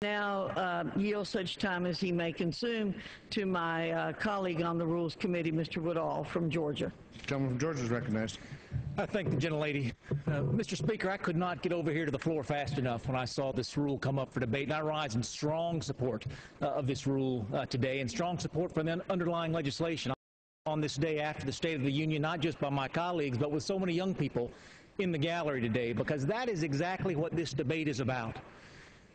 Now yield such time as he may consume to my colleague on the Rules Committee, Mr. Woodall from Georgia. The gentleman from Georgia is recognized. I thank the gentlelady. Mr. Speaker, I could not get over here to the floor fast enough when I saw this rule come up for debate, and I rise in strong support of this rule today and strong support for the underlying legislation on this day after the State of the Union, not just by my colleagues, but with so many young people in the gallery today, because that is exactly what this debate is about.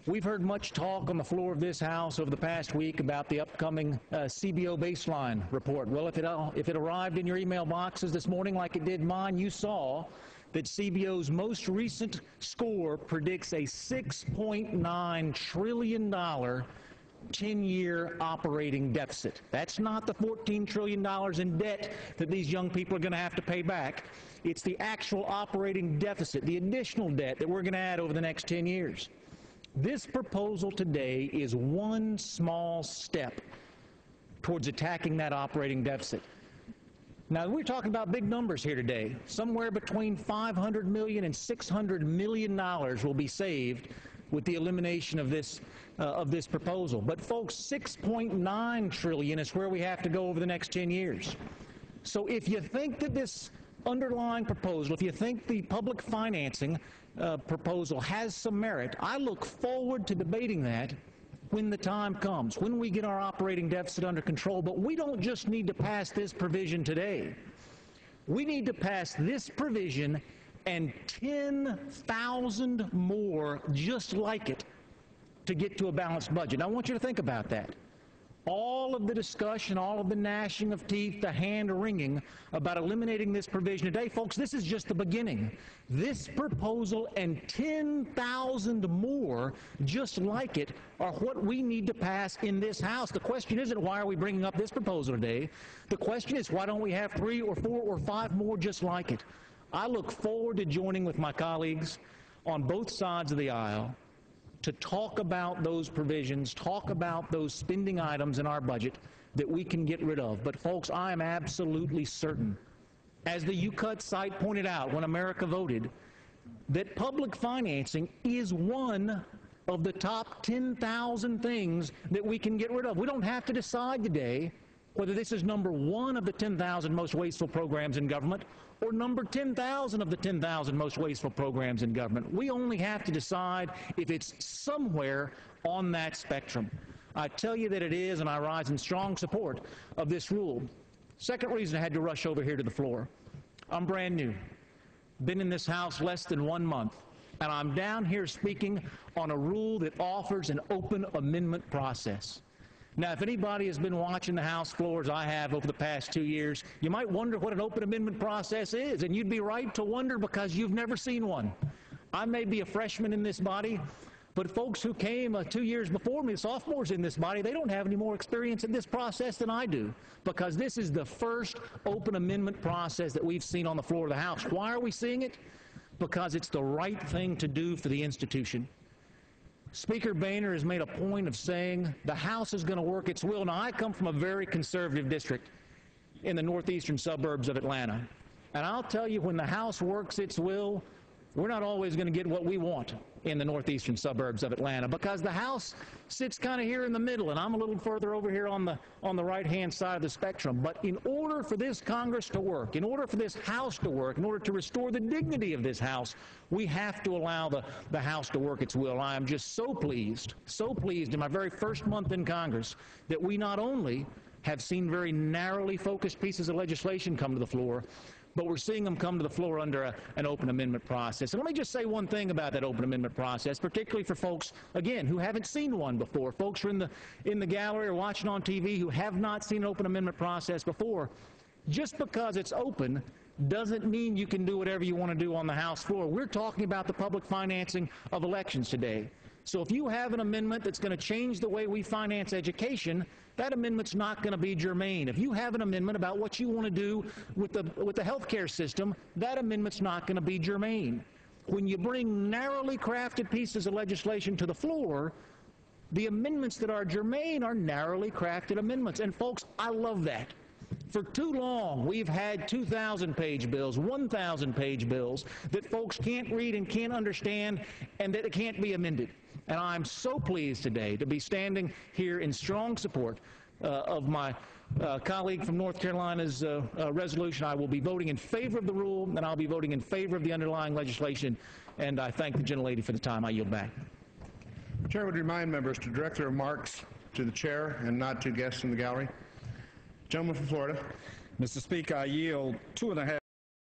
We've heard much talk on the floor of this House over the past week about the upcoming CBO baseline report. Well, if it arrived in your email boxes this morning like it did mine, you saw that CBO's most recent score predicts a $6.9 trillion 10-year operating deficit. That's not the $14 trillion in debt that these young people are going to have to pay back. It's the actual operating deficit, the additional debt that we're going to add over the next 10 years. This proposal today is one small step towards attacking that operating deficit. Now, we're talking about big numbers here today. Somewhere between $500 million and $600 million will be saved with the elimination of this proposal. But folks, $6.9 trillion is where we have to go over the next 10 years. So if you think that this underlying proposal, if you think the public financing proposal has some merit, I look forward to debating that when the time comes, when we get our operating deficit under control. But we don't just need to pass this provision today. We need to pass this provision and 10,000 more just like it to get to a balanced budget. Now, I want you to think about that. All of the discussion, all of the gnashing of teeth, the hand-wringing about eliminating this provision today, folks, this is just the beginning. This proposal and 10,000 more just like it are what we need to pass in this House. The question isn't why are we bringing up this proposal today. The question is why don't we have 3 or 4 or 5 more just like it. I look forward to joining with my colleagues on both sides of the aisle to talk about those provisions, talk about those spending items in our budget that we can get rid of. But folks, I am absolutely certain, as the UCUT site pointed out when America voted, that public financing is one of the top 10,000 things that we can get rid of. We don't have to decide today whether this is number 1 of the 10,000 most wasteful programs in government or number 10,000 of the 10,000 most wasteful programs in government. We only have to decide if it's somewhere on that spectrum. I tell you that it is, and I rise in strong support of this rule. Second reason I had to rush over here to the floor. I'm brand new. Been in this House less than 1 month, and I'm down here speaking on a rule that offers an open amendment process. Now, if anybody has been watching the House floor as I have over the past 2 years, you might wonder what an open amendment process is, and you'd be right to wonder because you've never seen one. I may be a freshman in this body, but folks who came 2 years before me, sophomores in this body, they don't have any more experience in this process than I do, because this is the first open amendment process that we've seen on the floor of the House. Why are we seeing it? Because it's the right thing to do for the institution. Speaker Boehner has made a point of saying the House is going to work its will. Now, I come from a very conservative district in the northeastern suburbs of Atlanta. And I'll tell you, when the House works its will, we're not always going to get what we want in the northeastern suburbs of Atlanta, because the House sits kind of here in the middle, and I'm a little further over here on the right-hand side of the spectrum. But in order for this Congress to work, in order for this House to work, in order to restore the dignity of this House, we have to allow the House to work its will. I am just so pleased in my very first month in Congress that we not only have seen very narrowly focused pieces of legislation come to the floor, but we're seeing them come to the floor under an open amendment process. And let me just say one thing about that open amendment process, particularly for folks, again, who haven't seen one before. Folks who are in the gallery or watching on TV who have not seen an open amendment process before. Just because it's open doesn't mean you can do whatever you want to do on the House floor. We're talking about the public financing of elections today. So if you have an amendment that's going to change the way we finance education, that amendment's not going to be germane. If you have an amendment about what you want to do with the health care system, that amendment's not going to be germane. When you bring narrowly crafted pieces of legislation to the floor, the amendments that are germane are narrowly crafted amendments. And folks, I love that. For too long, we've had 2,000-page bills, 1,000-page bills that folks can't read and can't understand and that it can't be amended. And I'm so pleased today to be standing here in strong support of my colleague from North Carolina's resolution. I will be voting in favor of the rule, and I'll be voting in favor of the underlying legislation. And I thank the gentlelady for the time. I yield back. The Chair would remind members to direct their remarks to the Chair and not to guests in the gallery. Gentleman from Florida. Mr. Speaker, I yield 2.5